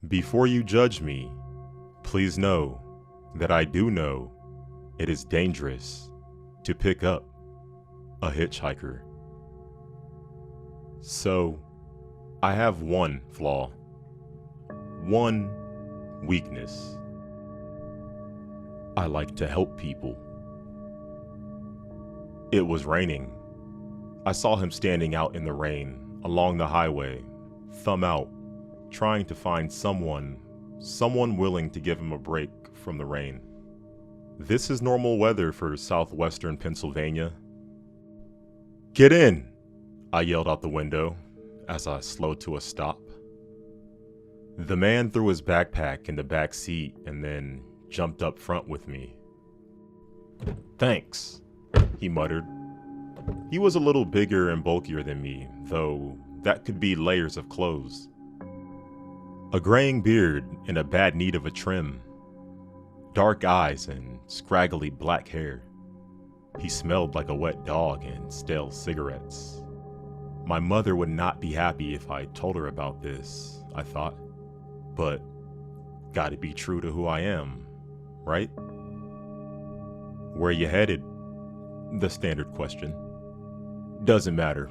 Before you judge me, please know that I do know it is dangerous to pick up a hitchhiker. So, I have one flaw, one weakness. I like to help people. It was raining. I saw him standing out in the rain along the highway, thumb out, trying to find someone willing to give him a break from the rain. This is normal weather for southwestern Pennsylvania. "Get in!" I yelled out the window as I slowed to a stop. The man threw his backpack in the back seat and then jumped up front with me. "Thanks," he muttered. He was a little bigger and bulkier than me, though that could be layers of clothes. A graying beard in a bad need of a trim. Dark eyes and scraggly black hair. He smelled like a wet dog and stale cigarettes. My mother would not be happy if I told her about this, I thought. But gotta be true to who I am, right? "Where you headed?" The standard question. "Doesn't matter."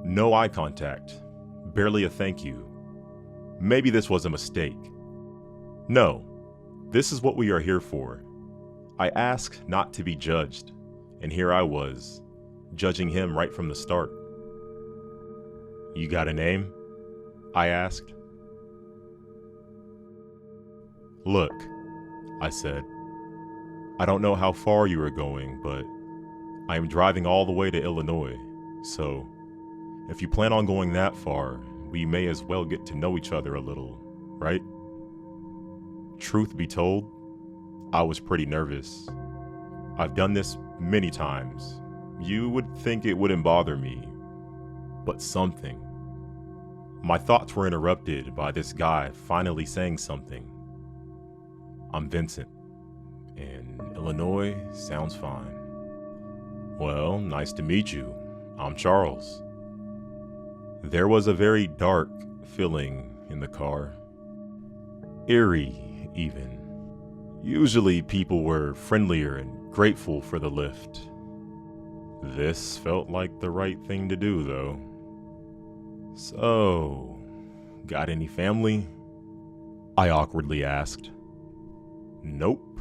No eye contact. Barely a thank you. Maybe this was a mistake. No, this is what we are here for. I asked not to be judged, and here I was, judging him right from the start. "You got a name?" I asked. "Look," I said, "I don't know how far you are going, but I am driving all the way to Illinois, so if you plan on going that far, we may as well get to know each other a little, right?" Truth be told, I was pretty nervous. I've done this many times. You would think it wouldn't bother me, but something. My thoughts were interrupted by this guy finally saying something. "I'm Vincent, and Illinois sounds fine." "Well, nice to meet you. I'm Charles." There was a very dark feeling in the car. Eerie, even. Usually people were friendlier and grateful for the lift. This felt like the right thing to do, though. "So, got any family?" I awkwardly asked. "Nope,"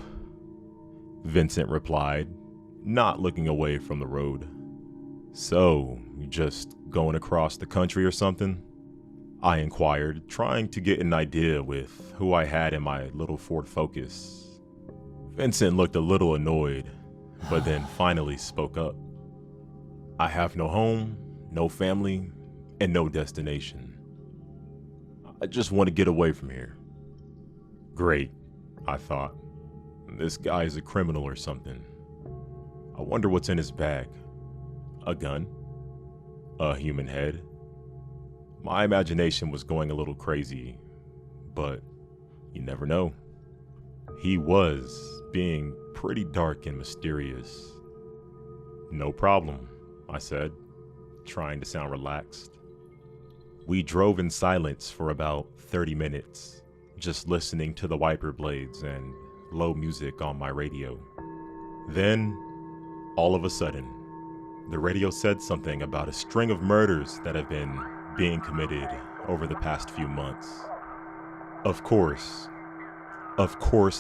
Vincent replied, not looking away from the road. "So, you just going across the country or something?" I inquired, trying to get an idea with who I had in my little Ford Focus. Vincent looked a little annoyed, but then finally spoke up. "I have no home, no family, and no destination. I just want to get away from here." Great, I thought. This guy is a criminal or something. I wonder what's in his bag. A gun? A human head? My imagination was going a little crazy, but you never know. He was being pretty dark and mysterious. "No problem," I said, trying to sound relaxed. We drove in silence for about 30 minutes, just listening to the wiper blades and low music on my radio. Then, all of a sudden, the radio said something about a string of murders that have been being committed over the past few months. Of course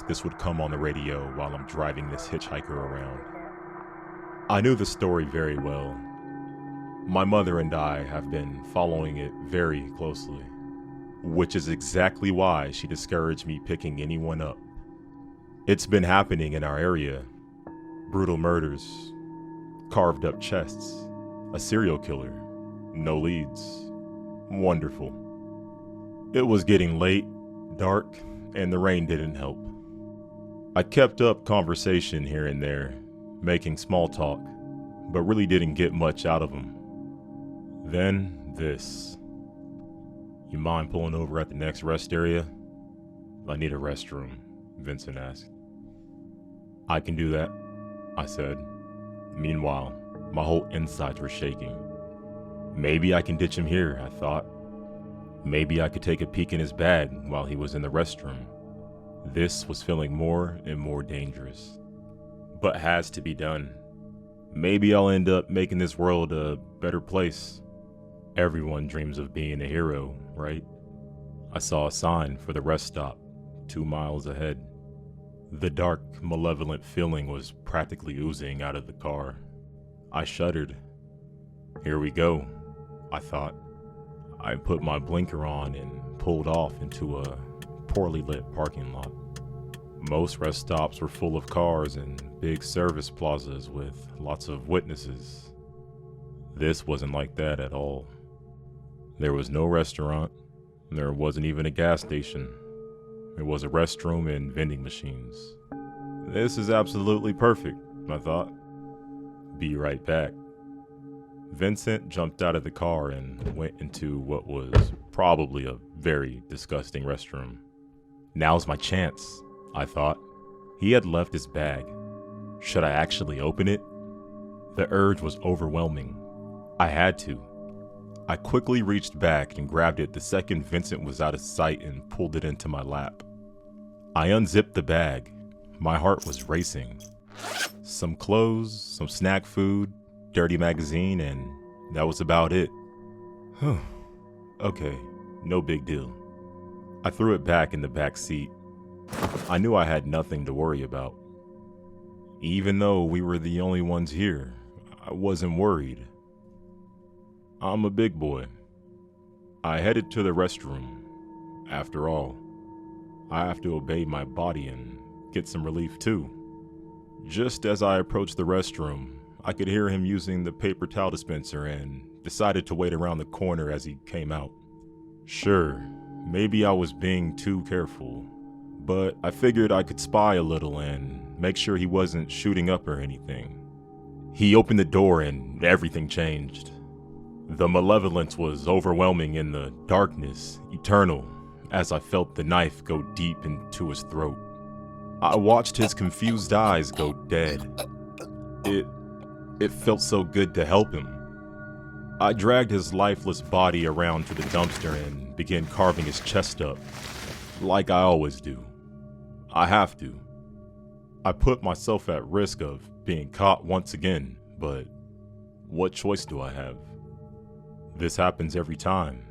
this would come on the radio while I'm driving this hitchhiker around. I knew the story very well. My mother and I have been following it very closely, which is exactly why she discouraged me picking anyone up. It's been happening in our area. Brutal murders, carved up chests, a serial killer, no leads. Wonderful. It was getting late, dark, and the rain didn't help. I kept up conversation here and there, making small talk, but really didn't get much out of him. Then this. "You mind pulling over at the next rest area? I need a restroom," Vincent asked. "I can do that," I said. Meanwhile, my whole insides were shaking. Maybe I can ditch him here, I thought. Maybe I could take a peek in his bag while he was in the restroom. This was feeling more and more dangerous, but has to be done. Maybe I'll end up making this world a better place. Everyone dreams of being a hero, right? I saw a sign for the rest stop 2 miles ahead. The dark, malevolent feeling was practically oozing out of the car. I shuddered. Here we go, I thought. I put my blinker on and pulled off into a poorly lit parking lot. Most rest stops were full of cars and big service plazas with lots of witnesses. This wasn't like that at all. There was no restaurant. There wasn't even a gas station. There was a restroom and vending machines. This is absolutely perfect, I thought. Be right back. Vincent jumped out of the car and went into what was probably a very disgusting restroom. Now's my chance, I thought. He had left his bag. Should I actually open it? The urge was overwhelming. I had to. I quickly reached back and grabbed it the second Vincent was out of sight and pulled it into my lap. I unzipped the bag. My heart was racing. Some clothes, some snack food, dirty magazine, and that was about it. Okay, no big deal. I threw it back in the back seat. I knew I had nothing to worry about. Even though we were the only ones here, I wasn't worried. I'm a big boy. I headed to the restroom. After all, I have to obey my body and get some relief too. Just as I approached the restroom, I could hear him using the paper towel dispenser and decided to wait around the corner as he came out. Sure, maybe I was being too careful, but I figured I could spy a little and make sure he wasn't shooting up or anything. He opened the door and everything changed. The malevolence was overwhelming in the darkness, eternal, as I felt the knife go deep into his throat. I watched his confused eyes go dead. It felt so good to help him. I dragged his lifeless body around to the dumpster and began carving his chest up, like I always do. I have to. I put myself at risk of being caught once again, but what choice do I have? This happens every time.